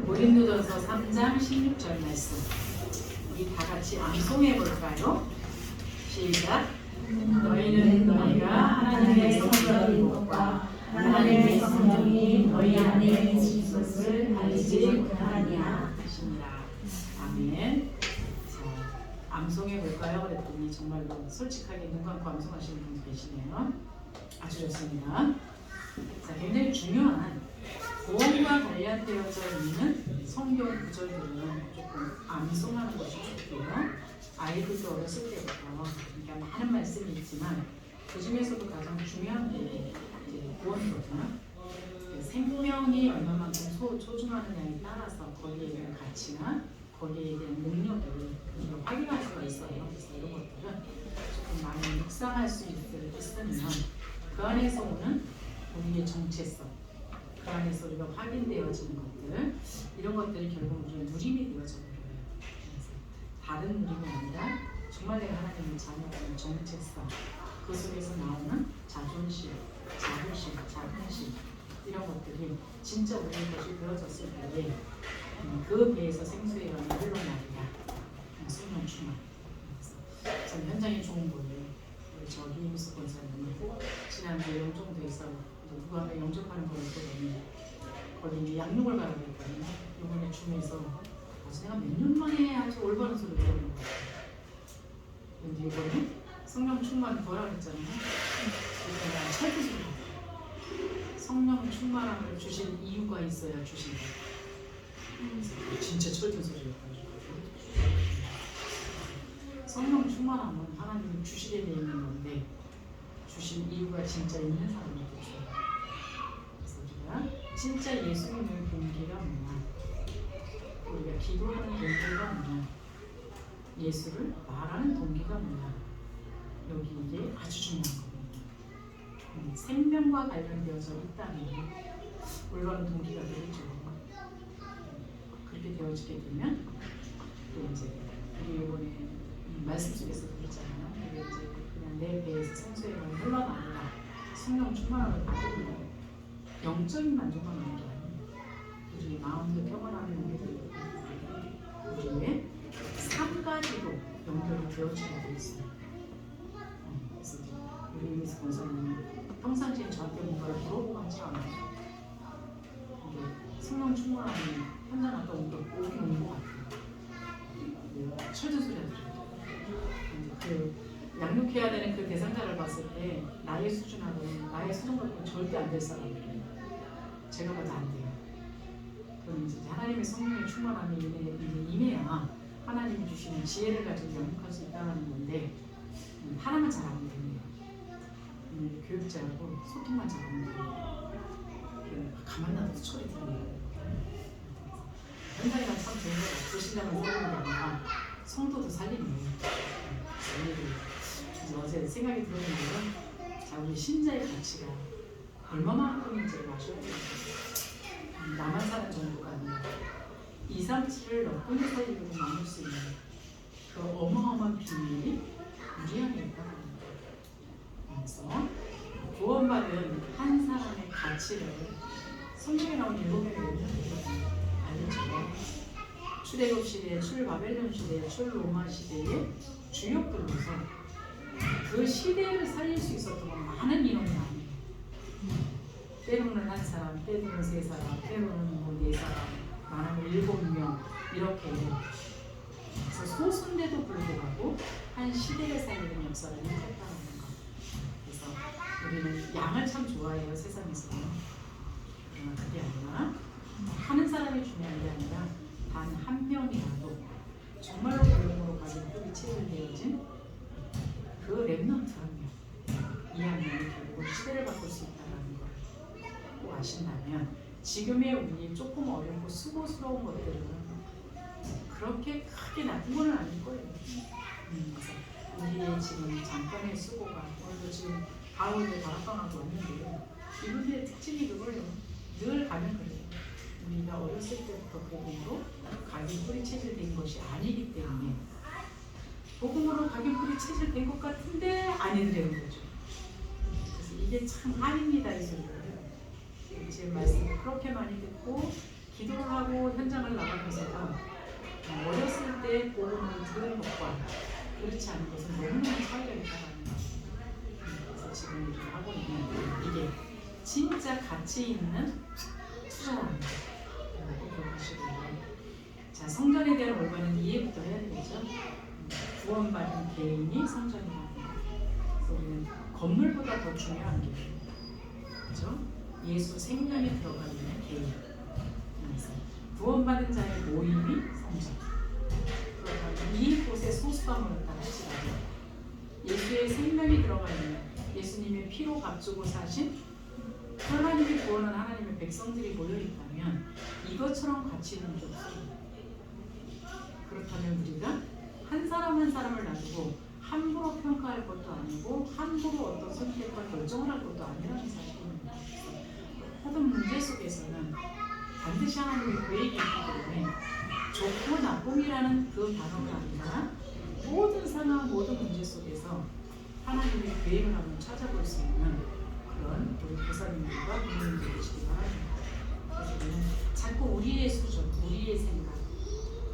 고린도전서 3장 16절 말씀. 우리 다 같이 암송해 볼까요? 시작. 너희는 너희가 하나님의 성령의 것과 하나님의 성령이 너희 안에 계신 것을 알지 못하느냐 하십니다. 아멘. 자, 암송해 볼까요? 그랬더니 정말로 솔직하게 눈 감고 암송하시는 분이 계시네요. 아주 좋습니다. 자, 굉장히 중요한 구원과 관련되어져 있는 성경 구절들은 조금 암송하는 것이 좋고요. 아이들도 어렸을 때부터 그러니까 많은 말씀이 있지만 그 중에서도 가장 중요한 게 구원이거든요. 생명이 얼마만큼 소중하느냐에 따라서 거기에 대한 가치나 거기에 대한 능력을 확인할 수가 있어요. 그래서 이런 것들은 조금 많이 묵상할 수 있으면 그 안에서 오는 우리의 정체성, 그 안에서 우리가 확인되어지는 것들, 이런 것들이 결국 우리의 누림이 되어져 버려요. 그래서 다른 누림이 아니라 정말 내가 하나님의 자녀라는 정체성, 그 속에서 나오는 자존심, 자부심, 자긍심, 이런 것들이 진짜 우리의 것이 되어졌을 때에 그 배에서 생수의 강이 흘러나오리라. 성령 충만. 저는 현장이 좋은 거예요. 우리 저기 임수 권사님이 지난주에 영종도에서 누가 하나 영접하는 걸 보더니 거기 양육을 가야 되거든요. 이번에 줌에서 내가 몇 년 만에 아주 올바른 소리를 들은 것 같아요. 근데 이번에 성령 충만 뭐라 그랬잖아요. 그러니까 철부수로 성령 충만함을 주신 이유가 있어야 주신 거예요. 진짜 철든 소리였거든요. 성령 충만함은 하나님이 주시게 돼 있는 건데 주신 이유가 진짜 있는 사람한테 줘요. 그래서 우리가 진짜 예수님을 동기가 뭐냐, 우리가 기도하는 동기가 뭐냐, 예수를 말하는 동기가 뭐냐, 여기 이게 아주 중요한 거거든요. 생명과 관련되어져 있다면 올바른 동기가 되겠죠. 그렇게 되어지게 되면 또 이제 우리 이번에 말씀 속에서 그랬잖아요. 이게 이제 그냥 내 배에서 생수의 강이 흘러나온다. 성령 충만함을 받으면 영적인 만족만 하는 게 아니에요. 우리 마음도 평안함이 우리의 삶까지도 연결이 되어지게 되어 있어요. 그래서 우리 이미스 권사님이 평상시에 저한테 뭔가를 물어보고 하지 않아요. 성령 충만함이 현장 갔다 오니까 오긴 오는 것 같아요. 철든 소리가 들려요. 그 양육해야 되는 그 대상자를 봤을 때 나의 수준하고는 나의 수준과는 절대 안 될 사람이에요. 제가 봐도 안 돼요. 그럼 이제 하나님의 성령의 충만함이 임해야 하나님이 주시는 지혜를 가지고 양육할 수 있다는 건데 하나만 잘하면 됩니다. 교육자하고 소통만 잘하면 됩니다. 가만 놔둬도 철이 들어요. 현장이랑 참 좋은 것 같아요. 신랑을 살리는 게 아니라 성도도 살리는 거예요. 어제 생각이 들었는데요. 자, 우리 신자의 가치가 얼마만큼인지를 아셔야 돼요. 나만 사는 정도가 아니라 2, 3, 7을 몇 분의 살리고 나눌 수 있는 그 어마어마한 비밀이 우리 안에 있다는 거예요. 그래서 구원받은 한 사람의 가치를 성경에 나온 7명의 원년들이 알려줘요. 출애굽 시대, 출바벨론 시대, 출로마 시대의 주역들로서 그 시대를 살릴 수 있었던 건 많은 인원이 아니에요. 때로는 한 사람, 때로는 3사람, 때로는 뭐 4사람, 많으면 7명 이렇게. 그래서 소수인데도 불구하고 한 시대를 살리는 역사를 했다는 거. 그래서 우리는 양을 참 좋아해요, 세상에서는. 그게 아니라 하는 사람이 중요한 게 아니라 단 한 명이라도 정말로 복음으로 가진 뿌리 체질되어진 그 렘넌트 한 명, 이 한 명이 결국은 시대를 바꿀 수 있다는 걸 꼭 아신다면 지금의 우리 조금 어렵고 수고스러운 것들은 그렇게 크게 나쁜 건 아닐 거예요. 그래서 우리의 지금 잠깐의 수고가 오늘도 지금 가을에 다락방하고 왔는데요. 이분들의 특징이 그거예요. 늘 가면 그래요. 우리가 어렸을 때부터 복음으로 각인 뿌리 체질된 것이 아니기 때문에 복음으로 각인 뿌리 체질된 것 같은데 아니더라는 거죠. 그래서 이게 참 아닙니다, 이 소리가. 지금 말씀을 그렇게 많이 듣고 기도를 목회하고 현장을 나가면서가 어렸을 때 복음을 들은 것과 그렇지 않은 것은 너무너무 차이가 있다는 거예요. 그래서 지금 일을 하고 있는 이게 진짜 가치 있는 투자라는 거예요. 꼭 기억하시고요. 자, 성전에 대한 올바른 이해부터 해야 되겠죠. 구원받은 개인이 성전이라는 거예요. 그래서 우리는 건물보다 더 중요한 게 그렇죠? 예수 생명이 들어가 있는 개인. 구원받은 자의 모임이 성전. 그렇다면 이곳에 소수감을 할지라도 예수의 생명이 들어가 있는 예수님의 피로 값주고 사신 하나님이 구원한 하나님의 백성들이 모여 있다면 이것처럼 가치 있는 게 없습니다. 그렇다면 우리가 한 사람 한 사람을 놔두고 함부로 평가할 것도 아니고 함부로 어떤 선택과 결정을 할 것도 아니라는 사실입니다. 모든 문제 속에서는 반드시 하나님의 계획이 있기 때문에 좋고 나쁨이라는 그 단어가 아니라 모든 상황, 모든 문제 속에서 하나님의 계획을 한번 찾아볼 수 있는 그런 우리 교사님들과 부모님들이 되시기 바랍니다. 그래서 우리는 자꾸 우리의 수준, 우리의 생각,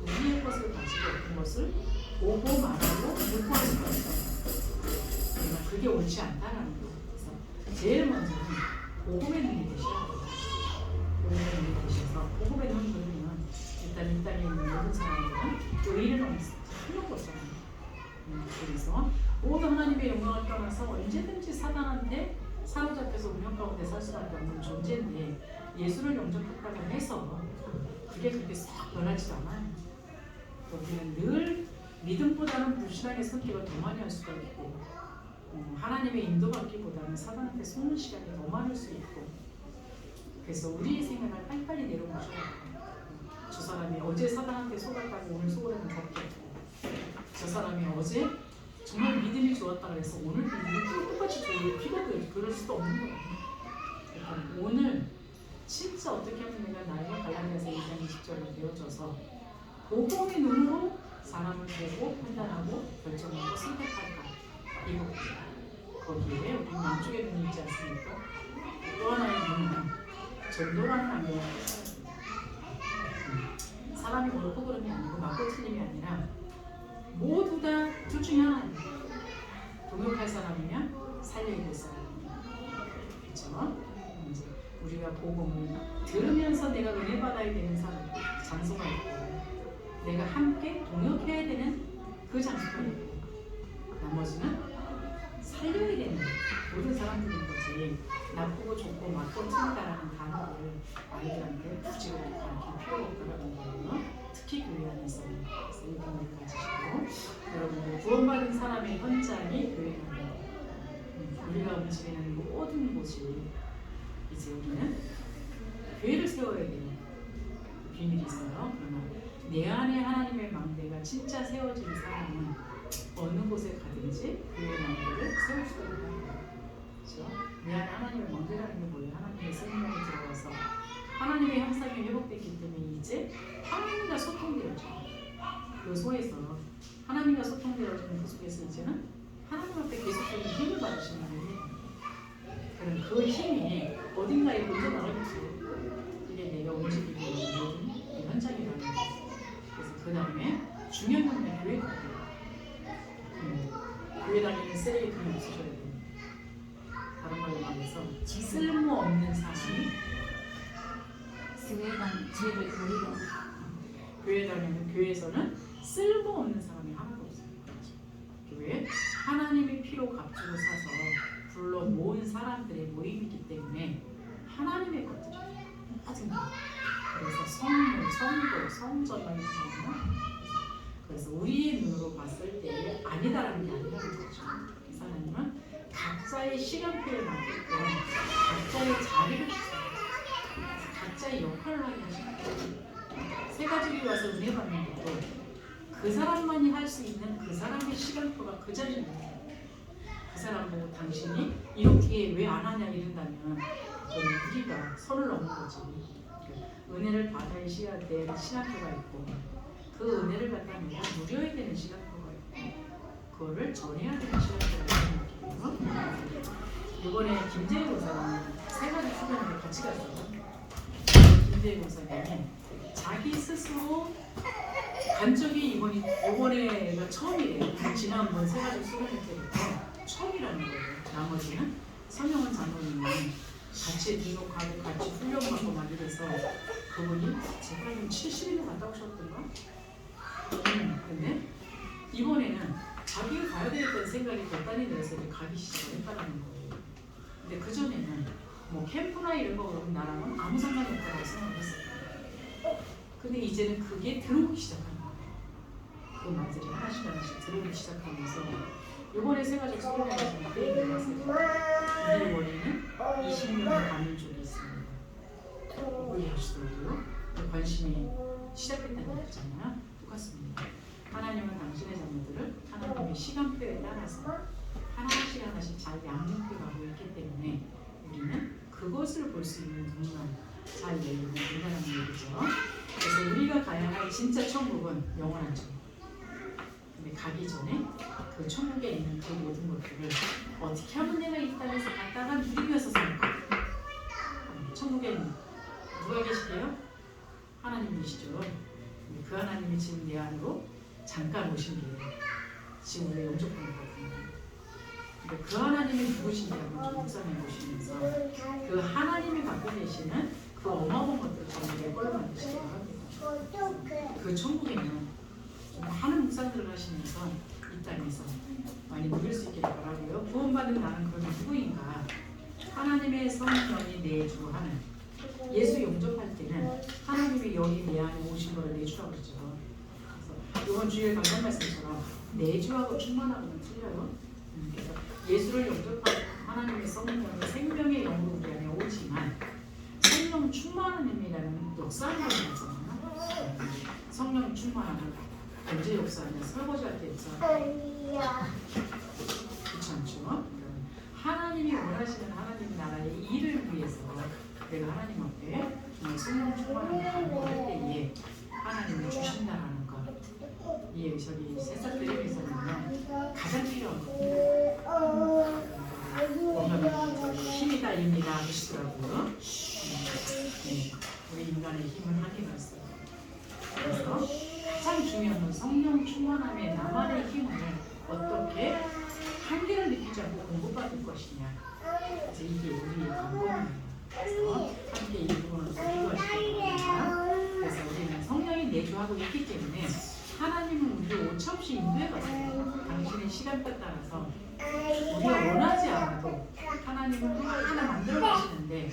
우리의 것을 가지고 어떤 것을 보고 말하고 묵고할 수가 있어요. 그러나 그게 옳지 않다라는 거예요. 그래서 제일 먼저는 복음의 눈이 되셔야 돼요. 복음의 눈이 되셔서 복음의 눈을 보면 일단 이 땅에 있는 모든 사람들은 의를 하는 거잖아요. 그래서 모든 하나님의 영광을 떠나서 언제든지 사단한테 사로잡혀서 운명 가운데 살 수밖에 없는 존재인데 예수를 영접했다고 해서 그게 그렇게 싹 변하지 않아요. 우리는 늘 믿음보다는 불신앙의 선택을 더 많이 할 수가 있고 하나님의 인도받기보다는 사단한테 속는 시간이 더 많을 수 있고 그래서 우리의 생각을 빨리빨리 내려놓으셔야 돼요. 저 사람이 어제 사단한테 속았다고 오늘 속으려면 덥겠고 저 사람이 어제 정말 믿음이 좋았다고 해서 오늘 믿음이 똑같이 피거든. 그럴 수도 없는 거예요. 그러니까 오늘 진짜 어떻게 하면 내가 나에게 갈라디아서 2장 20절을 배워줘서 복음의 눈으로 사람을 보고 판단하고 결정하고 선택할까 이겁니다. 거기에 우리 양쪽에 눈이 있지 않습니까? 또 하나의 눈은 전도라는 안경을 써야 됩니다. 사람이 옳고 그름이 아니고 맞고 틀림이 아니라 모두 다 둘 중에 하나입니다. 동역할 사람이면 살려야 될 사람입니다. 그렇죠? 이제 우리가 복음을 들으면서 내가 은혜 받아야 되는 장소가 있고 내가 함께 동역해야 되는 그 장소가 있고 나머지는 살려야 되는 모든 사람들인 거지. 나쁘고 좋고 맞고 틀리다라는 단어를 아이들한테 굳이 가르칠 필요가 없다는 거예요. 특히 교회 안에서 이 부분을 가지시고 여러분들 구원받은 사람의 현장이 교회라는 거예요. 우리가 움직이는 모든 곳이 이제 우리는 교회를 세워야 돼요. 비밀이 있어요. 그러나 내 안에 하나님의 망대가 진짜 세워진 사람은 어느 곳에 가든지 교회의 망대를 세울 수가 있다는 거예요. 그렇죠? 내 안에 하나님의 망대라는 게 뭐예요? 하나님의 생명이 들어와서 하나님의 형상이 회복됐기 때문에 이제 하나님과 소통되어져. 그 속에서 하나님과 소통되어지는 그 속에서 이제는 하나님 앞에 계속적인 힘을 받으시는 거예요. 그럼 그 힘이 어딘가에 먼저 나가겠지. 이게 내가 움직이고 있는 모든 현장이라는 거예요. 그래서 그 다음에 중요한 건 교회 다녀요. 교회 다니는 쓰레기통이 없으셔야 돼요. 다른 말로 말해서 쓸모없는 사람이 죄를 버리고 교회 다니는 교회에서는 쓸모없는 사람이 하나도 없어요. 교회 하나님의 피로 값주고 사서 불러 모은 사람들의 모임이기 때문에 하나님의 것들이에요. 그래서 성물, 성도, 성전만 있잖아요. 그래서 우리의 눈으로 봤을 때 아니다라는 게 아니라는 거죠. 그래서 하나님은 각자의 시간표에 맞게끔 각자의 자리를 주세요. 각자의 역할을 하게 하시는 거예요. 세 가지를 와서 은혜 받는 것도 그 사람만이 할 수 있는 그 사람의 시간표가 그 자리입니다. 그 사람 보고 당신이 이렇게 왜 안 하냐 이런다면 우리가 선을 넘는 거지. 은혜를 받아야 시간표가 있고 그 은혜를 받다 내가 누려야 되는 시간표가 있고 그거를 전해야 되는 시간표가 있거든요. 이번에 김재희 교사는 세 가지 수련회를 같이 갔어요. 김대희 권사님이 자기 스스로 간증이 이번에가 처음이래요. 지난번 세가족 수련회 때부터 처음이라는 거예요. 나머지는 성령원 장로님이 같이 등록하고 같이 훈련받고 막 이래서 그분이 제가 한 70일을 갔다 오셨던가? 근데 이번에는 자기가 가야 되겠다는 생각이 결단이 돼서 가기 시작을 했다는 거예요. 근데 그전에는 뭐 캠프나 이런 거 그러면 나랑은 아무 상관이 없다고 생각을 했어요. 근데 이제는 그게 들어오기 시작한 거예요. 그 말들이 하나씩 들어오기 시작하면서 이번에 세가족 수련회에서 그 얘기를 했어요. 우리 원인은 20년 가는 쪽이 있습니다. 이해하시더라고요. 관심이 시작했다는 거잖아요. 똑같습니다. 하나님은 당신의 자녀들을 하나님의 시간표에 따라서 하나씩 잘 양육해 가고 있기 때문에 우리는 그것을 볼 수 있는 눈만 잘 열리면 된다는 얘기죠. 그래서 우리가 가야 할 진짜 천국은 영원한 천국. 근데 가기 전에 그 천국에 있는 그 모든 것들을 어떻게 하면 내가 이 땅에서 갔다가 누리면서 살까? 천국에 누가 계시게요? 하나님이시죠. 그 하나님이 지금 내 안으로 잠깐 오신 게 지금 우리가 영접하는 거거든요. 근데 그 하나님이 누구신지를 좀 묵상해 보시면서 그 하나님이 갖고 계시는 그 어마어마한 것들을 정말 끌어만 드시기로 합니다. 그 천국에는 좀 많은 묵상들을 하시면서 이 땅에서 많이 누릴 수 있기를 바라고요. 구원받은 나는 그럼 누구인가? 하나님의 성령이 내주하는 예수 영접할 때는 하나님이 여기 내 안에 오신 거를 내주라고 그러죠. 그래서 이번 주일 강단 말씀처럼 내주하고 충만하고는 틀려요. 그래서 예수를 영접하고 하나님의 성령이 생명의 영으로 우리 안에 오지만 성령 충만한 의미라는 역사하는 걸 말하잖아요. 성령 충만하는 언제 역사하냐? 설거지할 때 역사하는 그렇지 않죠? 하나님이 원하시는 하나님 나라의 일을 위해서 내가 하나님 앞에 정말 성령 충만한 간구할 때에 하나님이 주신다라는 것. 이 저기 새싹 드림에서는 가장 필요한 겁니다. 보면 힘이 달립니다 하시더라고요. 우리 인간의 힘은 한계가 있어요. 그래서 가장 중요한 건 성령 충만함에 나만의 힘을 어떻게 한계를 느끼지 않고 공급받을 것이냐. 이제 이게 우리의 관건이에요. 그래서 함께 이 부분을 기도하시기 바랍니다. 그래서 우리는 성령이 내주하고 있기 때문에 하나님은 우리를 오차없이 인도해 가세요. 당신의 시간표에 따라서 우리가 원하지 않아도 하나님은 하나 만들어 가시는데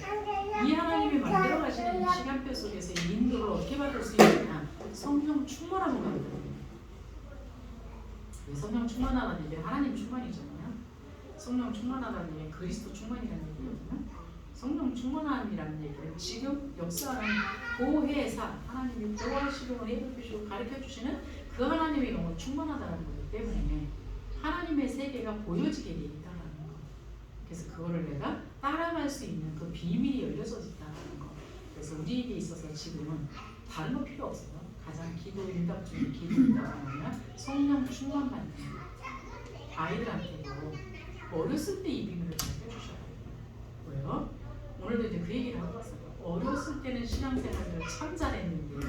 이 하나님이 만들어 가시는 이 시간표 속에서 이 인도를 어떻게 받을 수 있느냐? 성령 충만함을 만들어요. 성령 충만하다는 얘기는 하나님 충만이잖아요. 성령 충만하다는 얘기는 그리스도 충만이라는 얘기거든요. 성령 충만함이라는 얘기는 지금 역사하는 보혜사 하나님이 보호하시고 내버리시고 가르쳐주시는 그 하나님의 영혼 충만하다는 거기 때문에 하나님의 세계가 보여지게 되어 있다는 거. 그래서 그거를 내가 따라갈 수 있는 그 비밀이 열려져 있다는 거. 그래서 우리에게 있어서 지금은 다른 거 필요 없어요. 가장 기도 응답 중에 기도 응답이 뭐냐? 성령 충만 받는 거. 아이들한테도 어렸을 때 이 비밀을 가르쳐주셔야 돼요. 왜요? 오늘도 이제 그 얘기를 하고 왔어요. 어렸을 때는 신앙생활을 참 잘했는데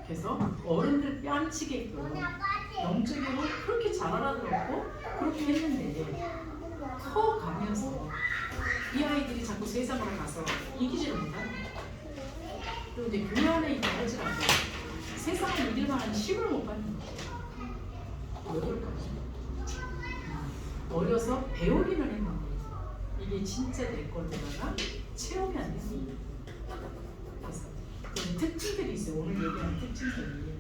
그래서 어른들 뺨치게끔 영적으로 그렇게 잘 알아들었고 그렇게 했는데 커가면서 이 아이들이 자꾸 세상으로 가서 이기지를 못하는 거예요. 그리고 이제 교회 안에 있다 할지라도 세상을 이길 만한 힘을 못 받는 거예요. 왜 그럴까요? 어려서 배우기는 했는데 이게 진짜 내 걸로다가 체험이 안 됐습니다. 그래서 그런 특징들이 있어요. 오늘 얘기하는 특징들이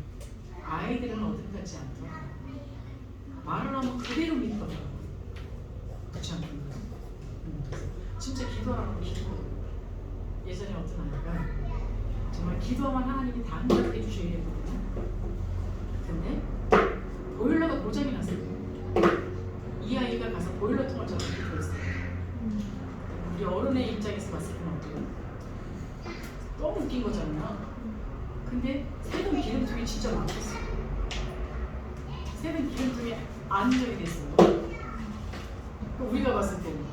아이들은 어른 같지 않더라고요. 말을 하면 그대로 믿더라고요. 그렇지 않군요. 진짜 기도하라고 기도해요. 예전에 어떤 아이가 정말 기도하면 하나님이 다 응답해 주셔야 되거든요. 근데 보일러가 고장이 났어요. 이 아이가 가서 보일러통을 잡고 기도했어요. 우리 어른의 입장에서 봤을 때는 어때요? 너무 웃긴 거잖아요. 근데 새는 기름통이 진짜 막혔어요. 새는 기름통이 안정이 됐어요. 우리가 봤을 때는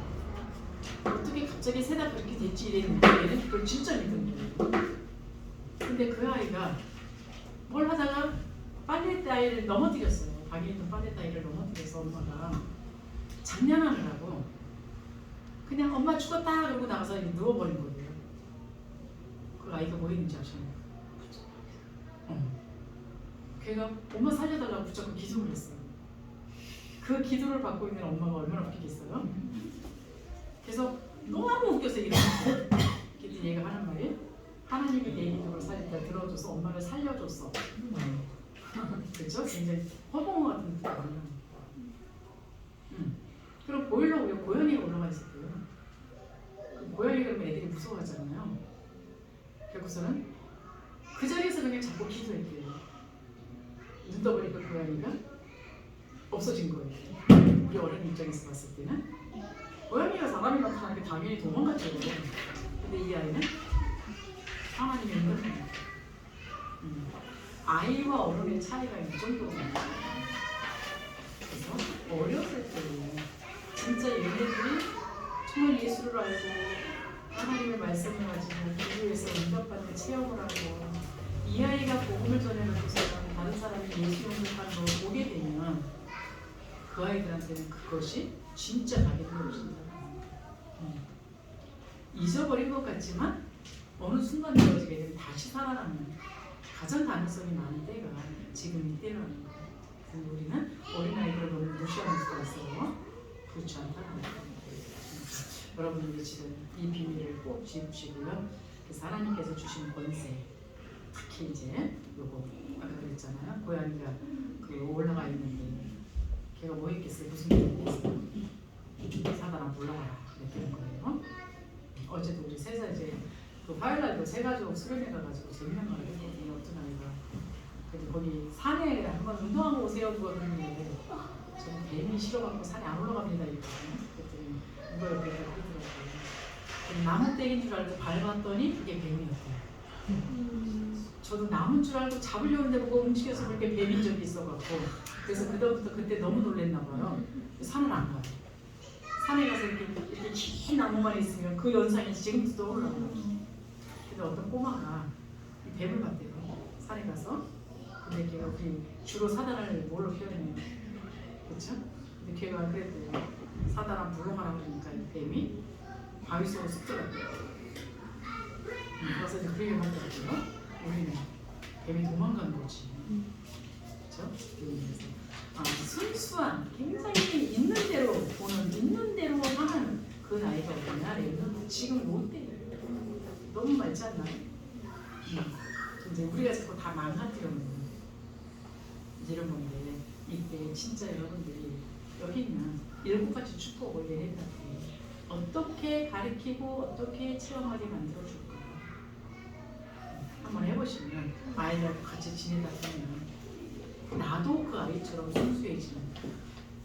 어떻게 갑자기 세다 그렇게 됐지 이랬는데 얘는 그걸 진짜 믿은 거예요. 근데 그 아이가 뭘 하다가 빨래 따위를 넘어뜨렸어요. 방에 있는 빨래 따위를 넘어뜨려서 엄마가 장난하느라고 그냥 엄마 죽었다 그러고 나가서 누워버린 거예요. 그 아이가 뭐 했는지 아시나요? 걔가 엄마 살려달라고 붙잡고 기도를 했어요. 그 기도를 받고 있는 엄마가 얼마나 웃기겠어요? 그래서 너무 웃겨서 일어났어요. 그때 얘가 하는 말이 하나님이 내 기도를 살렸다 들어줘서 엄마를 살려줬어. 그렇죠? 굉장히 허봉 같은 느낌이에요. 그럼 보일러 위에 고양이가 올라가 있었대요. 고양이 그러면 애들이 무서워하잖아요. 결국서는 그 자리에서 그냥 자꾸 기도했대요. 눈 떠보니까 고양이가 없어진 거예요. 우리 어른 입장에서 봤을 때는 고양이가 사람이 나타나는 게 당연히 도망갔죠. 근데 이 아이는 하나님의 은혜를 아이와 어른의 차이가 이 정도로 많아요. 그래서 어렸을 때 진짜 얘네들이 정말 예수를 알고 하나님의 말씀을 가지고 기도에서 응답받는 체험을 하고 이 아이가 복음을 전해놓고서 다른 사람이 예수 영접하는 걸 보게 되면 그 아이들한테는 그것이 진짜 낙이 들어오신다. 잊어버린 것 같지만 어느 순간 이어지게 되면 다시 살아나는 가장 가능성이 많은 때가 지금 이때라는 거예요. 그래서 우리는 어린아이들을 너무 무시하는 수가 있어요. 그렇지 않다는 거예요. 여러분들이 지금 이 비밀을 꼭 쥐으시고요. 그래서 하나님께서 주신 권세, 특히 이제 요거 아까 그랬잖아요. 고양이가 그 올라가 있는데 걔가 뭐 했겠어요? 무슨 일이 있겠어요? 사단아 올라가라 그랬던 거예요. 어제도 우리 세 살 이제 그 화요일날도 세 가족 수련회 가가지고 재밌는 걸 했거든요. 어떤 아이가 근데 거기 산에 한번 운동하고 오세요 누가 그러는데 저는 뱀이 싫어갖고 산에 안 올라갑니다 이랬거든요. 그랬더니 누가 옆에서 그러더라고요. 나무떼인 줄 알고 밟았더니 그게 뱀이었대요. 저도 나무인 줄 알고 잡으려는데 보고 움직여서 그렇게 뱀인 적이 있어갖고 그래서 그때부터 그때 너무 놀랬나 봐요. 산을 안 가요. 산에 가서 이렇게 긴 나무만 있으면 그 연상이 지금도 떠올라요. 근데 어떤 꼬마가 이 뱀을 봤대요. 산에 가서. 근데 걔가 우리 주로 사단을 뭘로 표현해요? 그렇죠? 근데 걔가 그랬대요. 사단아 물러가라 그러니까 이 뱀이 바위 속으로 쑥 들어갔대요. 그래서 이제 그 얘기를 하더라고요. 우리는 뱀이 도망간 거지. 그렇죠? 순수한, 굉장히 있는 대로 보는, 있는 대로 하는 그 나이가 어디냐? 지금 롯데예요. 너무 많지 않나요? 이제 우리가 자꾸 다 망가뜨려놓는 이런 건데 이때 진짜 여러분들이 여기 있는 7가지 축복을 얘네들한테 어떻게 가르치고 어떻게 체험하게 만들어줄까? 한번 해보시면 아이들하고 같이 지내다 보면 나도 그 아이처럼 순수해지는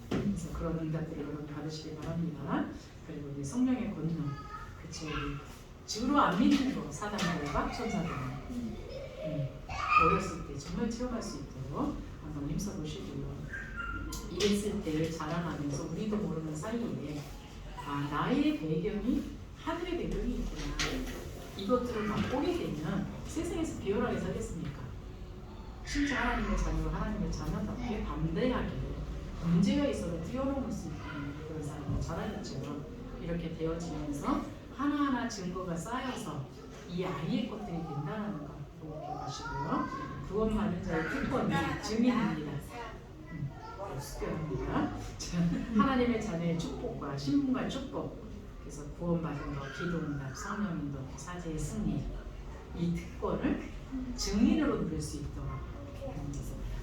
그래서 그런 응답들을 여러분 받으시기 바랍니다. 그리고 이제 성령의 권능 그치 주로 안 믿는 거 사단과 천사들 어렸을 때 정말 체험할 수 있도록 한번 힘써보시고요. 이랬을 때 자라나면서 우리도 모르는 사이에 나의 배경이 하늘의 배경이 있구나. 이것들을 맛보게 되면 세상에서 비열하게 살겠습니까? 진짜 하나님의 자녀로 하나님의 자녀답게 담대하게 문제가 있어도 뛰어넘을 수 있는 그런 사람을 자라겠죠. 이렇게 되어지면서 하나하나 증거가 쌓여서 이 아이의 것들이 된다는 거 기억하시고요. 구원 받은 자의 특권이 증인입니다. 숙교합니다. 하나님의 자녀의 축복과 신분과 축복 그래서 구원받은 것, 기도응답, 성령인도, 사제의 승리 이 특권을 증인으로 누릴 수 있도록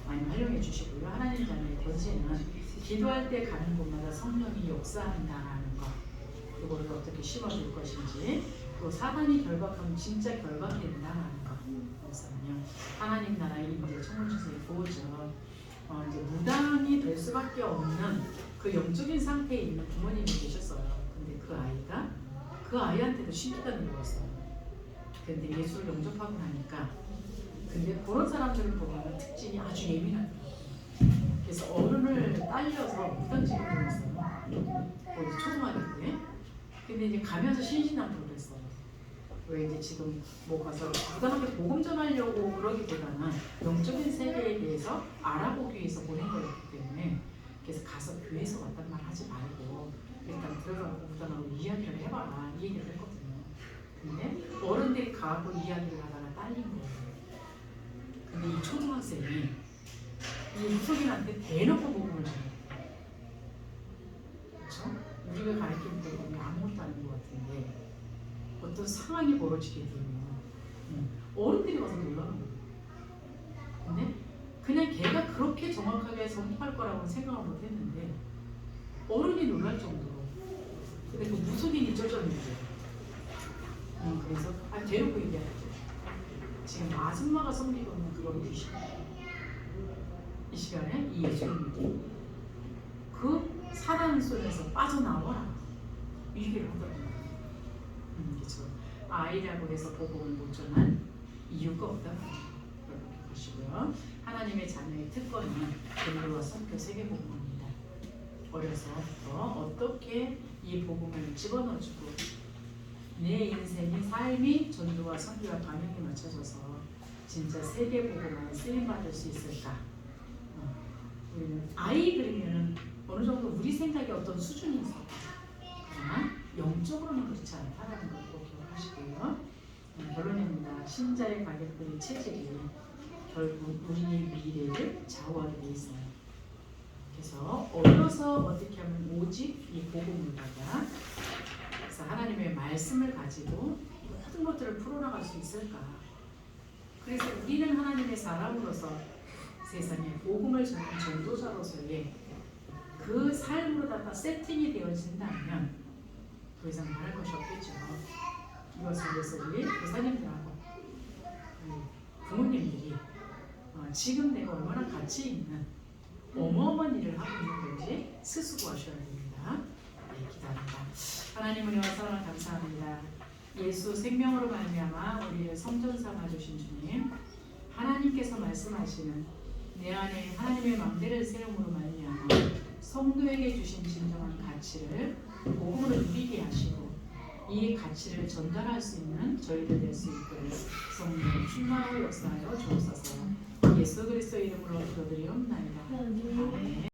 많이 활용해 주시고요. 하나님 자녀의 권세는 기도할 때 가는 곳마다 성령이 역사한다라는 것 이거를 어떻게 심어줄 것인지 또 사단이 결박하면 진짜 결박된다라는 것 그래서요. 하나님 나라의 임재 청문주세의 보호죠. 이제 무당이 될 수밖에 없는 그 영적인 상태에 있는 부모님이 계셨어요. 근데 그 아이가 그 아이한테도 신기하다는 거였어요. 근데 예수를 영접하고 나니까 근데 그런 사람들을 보면 특징이 아주 예민하더라고요. 그래서 어른을 딸려서 무당직을 보냈어요. 거기 초등학교 때. 근데 이제 가면서 신신당부를 했어요. 왜 이제 지금 뭐 가서 무단하게 복음 전하려고 그러기보다는 영적인 세계에 대해서 알아보기 위해서 보낸 거였기 때문에 그래서 가서 교회에서 왔단 말 하지 말고 일단 들어가고 무단하고 이야기를 해봐라 이 얘기를 했거든요. 근데 어른들이 가고 이야기를 하다가 딸린 거예요. 근데 이 초등학생이 이 무속인한테 대놓고 복음을 전해요. 그렇죠? 우리가 가르치는 복음이 아무것도 아닌 것 같은데 어떤 상황이 벌어지게 되면 어른들이 와서 놀라는 거예요. 근데 그냥 걔가 그렇게 정확하게 선포할 거라고는 생각을 못 했는데 어른이 놀랄 정도로. 근데 그 무속인이 쩔쩔매요. 그래서 대놓고 얘기하죠. 지금 아줌마가 섬기고 있는 그런 귀신이에요. 이 시간에 이 예수님이 그 사단 속에서 빠져나와라 이 얘기를 하더라고요. 그렇죠. 아이라고 해서 복음을 못 전한 이유가 없다고 그렇게 보시고요. 하나님의 자녀의 특권은 전도와 선교 세계복음입니다. 어려서부터 어떻게 이 복음을 집어넣어주고 내 인생의 삶이 전도와 선교와 방향에 맞춰져서 진짜 세계복음을 쓰임받을 수 있을까? 우리는 아이 그리면은 어느 정도 우리 생각에 어떤 수준이 있어. 그러나 영적으로는 그렇지 않다라는 걸 꼭 기억하시고요. 결론입니다. 신자의 가격들의 체질이 결국 우리의 미래를 좌우하게 돼 있어요. 그래서 어려서 어떻게 하면 오직 이 복음을 받아 그래서 하나님의 말씀을 가지고 모든 것들을 풀어나갈 수 있을까? 그래서 우리는 하나님의 사람으로서 세상에 복음을 전하는 전도자로서의 그 삶으로 다 세팅이 되어진다면 더 이상 말할 것이 없겠죠. 이것을 위해서 우리 교사님들하고 부모님들이 지금 내가 얼마나 가치 있는 어마어마한 일을 하고 있는 건지 스스로하셔야 됩니다. 네, 기도합니다. 하나님 은혜와 사랑을 감사합니다. 예수 생명으로 말미암아 우리를 성전 삼아 주신 주님, 하나님께서 말씀하시는 내 안에 하나님의 맘대를 세움으로 말미암아 성도에게 주신 진정한 가치를 복음으로 누리게 하시고 이 가치를 전달할 수 있는 저희들 될 수 있도록 성령 충만하고 역사하여 주옵소서. 예수 그리스도 이름으로 기도드리옵나이다. 아멘.